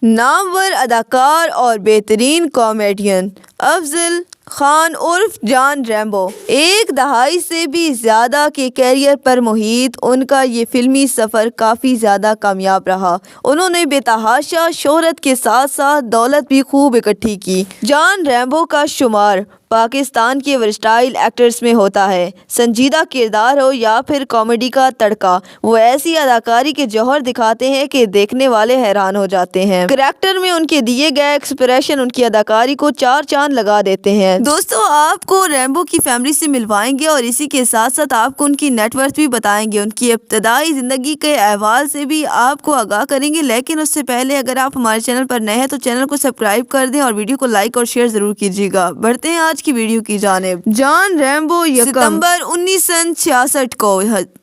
نامور اداکار اور بہترین کامیڈین افضل خان عرف جان ریمبو ایک دہائی سے بھی زیادہ کے کیریئر پر محیط ان کا یہ فلمی سفر کافی زیادہ کامیاب رہا۔ انہوں نے بے تحاشا شہرت کے ساتھ ساتھ دولت بھی خوب اکٹھی کی۔ جان ریمبو کا شمار پاکستان کے ورسٹائل ایکٹرز میں ہوتا ہے۔ سنجیدہ کردار ہو یا پھر کامیڈی کا تڑکا، وہ ایسی اداکاری کے جوہر دکھاتے ہیں کہ دیکھنے والے حیران ہو جاتے ہیں۔ کریکٹر میں ان کے دیے گئے ایکسپریشن ان کی اداکاری کو چار چاند لگا دیتے ہیں۔ دوستو، آپ کو ریمبو کی فیملی سے ملوائیں گے اور اسی کے ساتھ ساتھ آپ کو ان کی نیٹ ورتھ بھی بتائیں گے، ان کی ابتدائی زندگی کے احوال سے بھی آپ کو آگاہ کریں گے۔ لیکن اس سے پہلے اگر آپ ہمارے چینل پر نئے ہیں تو چینل کو سبسکرائب کر دیں اور ویڈیو کو لائک اور شیئر ضرور کیجیے گا۔ بڑھتے ہیں آج کی ویڈیو کی جانب۔ جان ریمبو ستمبر 1966 کو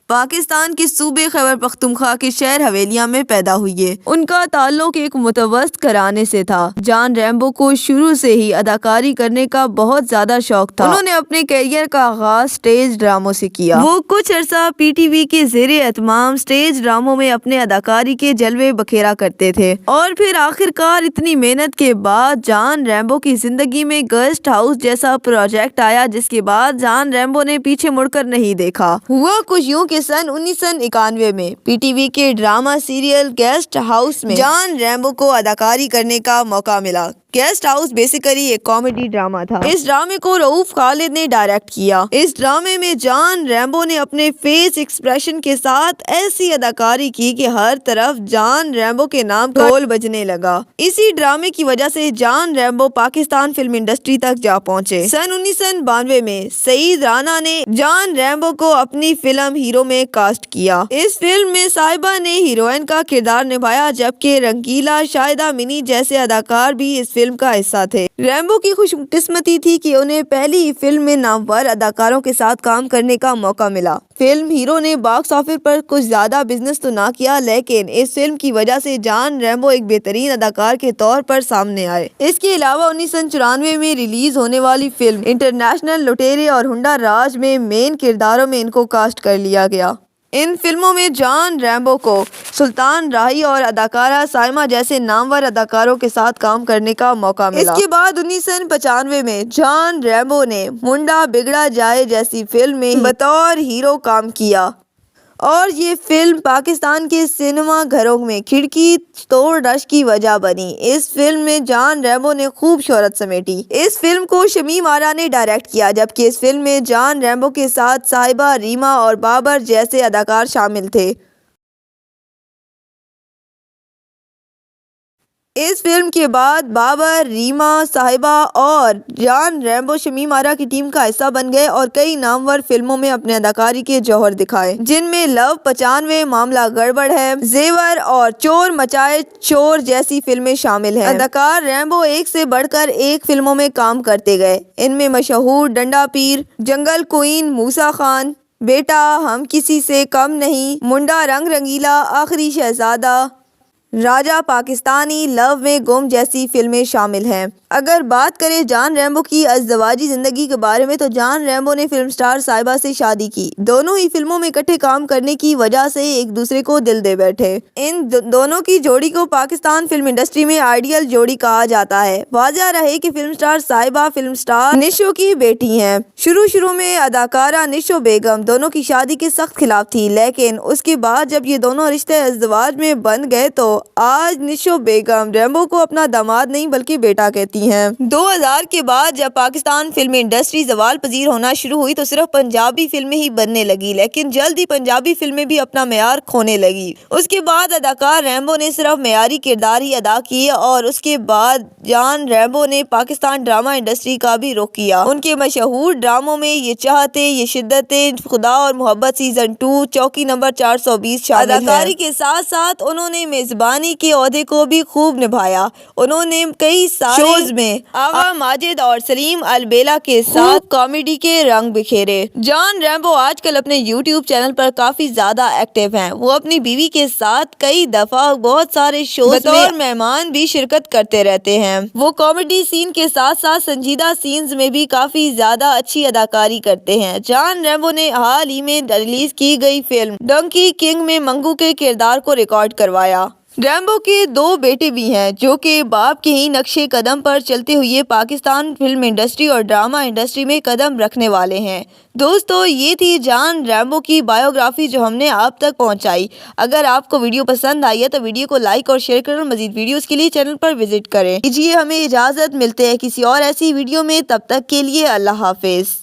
پاکستان کے صوبے خیبر پختونخوا کے شہر حویلیہ میں پیدا ہوئے۔ ان کا تعلق ایک متوسط گھرانے سے تھا۔ جان ریمبو کو شروع سے ہی اداکاری کرنے کا بہت زیادہ شوق تھا۔ انہوں نے اپنے کیریئر کا آغاز سٹیج ڈراموں سے کیا۔ وہ کچھ عرصہ پی ٹی وی کے زیر اہتمام سٹیج ڈراموں میں اپنے اداکاری کے جلوے بکھیرا کرتے تھے اور پھر آخرکار اتنی محنت کے بعد جان ریمبو کی زندگی میں گیسٹ ہاؤس جیسا پروجیکٹ آیا، جس کے بعد جان ریمبو نے پیچھے مڑ کر نہیں دیکھا۔ ہوا کچھ یوں کہ سن 1991 میں پی ٹی وی کے ڈرامہ سیریل گیسٹ ہاؤس میں جان ریمبو کو اداکاری کرنے کا موقع ملا۔ گیسٹ ہاؤس بیسیکلی ایک کامیڈی ڈرامہ تھا۔ اس ڈرامے کو رؤوف خالد نے ڈائریکٹ کیا۔ اس ڈرامے میں جان ریمبو نے اپنے فیس ایکسپریشن کے ساتھ ایسی اداکاری کی کہ ہر طرف جان ریمبو کے نام کا ڈھول بجنے لگا۔ اسی ڈرامے کی وجہ سے جان ریمبو پاکستان فلم انڈسٹری تک جا پہنچے۔ سن 1992 میں سعید رانا نے جان ریمبو کو اپنی فلم ہیرو میں کاسٹ کیا۔ اس فلم میں صاحبہ نے ہیروئن کا کردار نبھایا، جبکہ رنگیلا، شاہدہ منی جیسے اداکار بھی اس فلم کا حصہ تھے۔ ریمبو کی خوش قسمتی تھی کہ انہیں پہلی ہی فلم میں نامور اداکاروں کے ساتھ کام کرنے کا موقع ملا۔ فلم ہیرو نے باکس آفس پر کچھ زیادہ بزنس تو نہ کیا، لیکن اس فلم کی وجہ سے جان ریمبو ایک بہترین اداکار کے طور پر سامنے آئے۔ اس کے علاوہ 1994 میں ریلیز ہونے والی فلم انٹرنیشنل لٹیرے اور ہنڈا راج میں مین کرداروں میں ان کو کاسٹ کر لیا گیا۔ ان فلموں میں جان ریمبو کو سلطان راہی اور اداکارہ سائمہ جیسے نامور اداکاروں کے ساتھ کام کرنے کا موقع ملا۔ اس کے بعد 1995 میں جان ریمبو نے منڈا بگڑا جائے جیسی فلم میں بطور ہیرو کام کیا اور یہ فلم پاکستان کے سینما گھروں میں کھڑکی توڑ رش کی وجہ بنی۔ اس فلم میں جان ریمبو نے خوب شہرت سمیٹی۔ اس فلم کو شمیم آرا نے ڈائریکٹ کیا، جبکہ اس فلم میں جان ریمبو کے ساتھ صاحبہ، ریما اور بابر جیسے اداکار شامل تھے۔ اس فلم کے بعد بابر، ریما، صاحبہ اور جان ریمبو شمیم آرا کی ٹیم کا حصہ بن گئے اور کئی نامور فلموں میں اپنے اداکاری کے جوہر دکھائے، جن میں لو 95، معاملہ گڑبڑ ہے، زیور اور چور مچائے چور جیسی فلمیں شامل ہیں۔ اداکار ریمبو ایک سے بڑھ کر ایک فلموں میں کام کرتے گئے۔ ان میں مشہور ڈنڈا پیر، جنگل کوئین، موسیٰ خان، بیٹا، ہم کسی سے کم نہیں، منڈا، رنگ رنگیلا، آخری شہزادہ، راجہ پاکستانی، لو میں گم جیسی فلمیں شامل ہیں۔ اگر بات کریں جان ریمبو کی ازدواجی زندگی کے بارے میں تو جان ریمبو نے فلم سٹار صاحبہ سے شادی کی۔ دونوں ہی فلموں میں اکٹھے کام کرنے کی وجہ سے ایک دوسرے کو دل دے بیٹھے۔ ان دونوں کی جوڑی کو پاکستان فلم انڈسٹری میں آئیڈیل جوڑی کہا جاتا ہے۔ واضح رہے کہ فلم سٹار صاحبہ فلم سٹار نشو کی بیٹی ہیں۔ شروع میں اداکارہ نشو بیگم دونوں کی شادی کے سخت خلاف تھی، لیکن اس کے بعد جب یہ دونوں رشتے ازدواج میں بن گئے تو آج نشو بیگم ریمبو کو اپنا داماد نہیں بلکہ بیٹا کہتی ہیں۔ 2000 کے بعد جب پاکستان فلم انڈسٹری زوال پذیر ہونا شروع ہوئی تو صرف پنجابی فلمیں ہی بننے لگی، لیکن جلد ہی پنجابی فلمیں بھی اپنا معیار کھونے لگی۔ اس کے بعد اداکار ریمبو نے صرف معیاری کردار ہی ادا کیے اور اس کے بعد جان ریمبو نے پاکستان ڈرامہ انڈسٹری کا بھی رخ کیا۔ ان کے مشہور ڈراموں میں یہ چاہتے، یہ شدتیں، خدا اور محبت سیزن 2، چوکی نمبر 420 شامل ہیں۔ اداکاری کے ساتھ ساتھ انہوں نے میزبانی کے عہدے کو بھی خوب نبھایا۔ انہوں نے کئی سارے شوز میں آغا ماجد اور سلیم البیلا کے ساتھ کامیڈی کے رنگ بکھیرے۔ جان ریمبو آج کل اپنے یوٹیوب چینل پر کافی زیادہ ایکٹیو ہیں۔ وہ اپنی بیوی کے ساتھ کئی دفعہ بہت سارے شوز بطور مہمان بھی شرکت کرتے رہتے ہیں۔ وہ کامیڈی سین کے ساتھ ساتھ سنجیدہ سینز میں بھی کافی زیادہ اچھی اداکاری کرتے ہیں۔ جان ریمبو نے حال ہی میں ریلیز کی گئی فلم ڈنکی کنگ میں منگو کے کردار کو ریکارڈ کروایا۔ ریمبو کے 2 بیٹے بھی ہیں جو کہ باپ کے ہی نقش قدم پر چلتے ہوئے پاکستان فلم انڈسٹری اور ڈرامہ انڈسٹری میں قدم رکھنے والے ہیں۔ دوستو، یہ تھی جان ریمبو کی بائیوگرافی جو ہم نے آپ تک پہنچائی۔ اگر آپ کو ویڈیو پسند آئی ہے تو ویڈیو کو لائک اور شیئر کریں، مزید ویڈیوز کے لیے چینل پر وزٹ کریں۔ ہمیں اجازت، ملتے ہیں کسی اور ایسی ویڈیو میں، تب تک کے لیے اللہ حافظ۔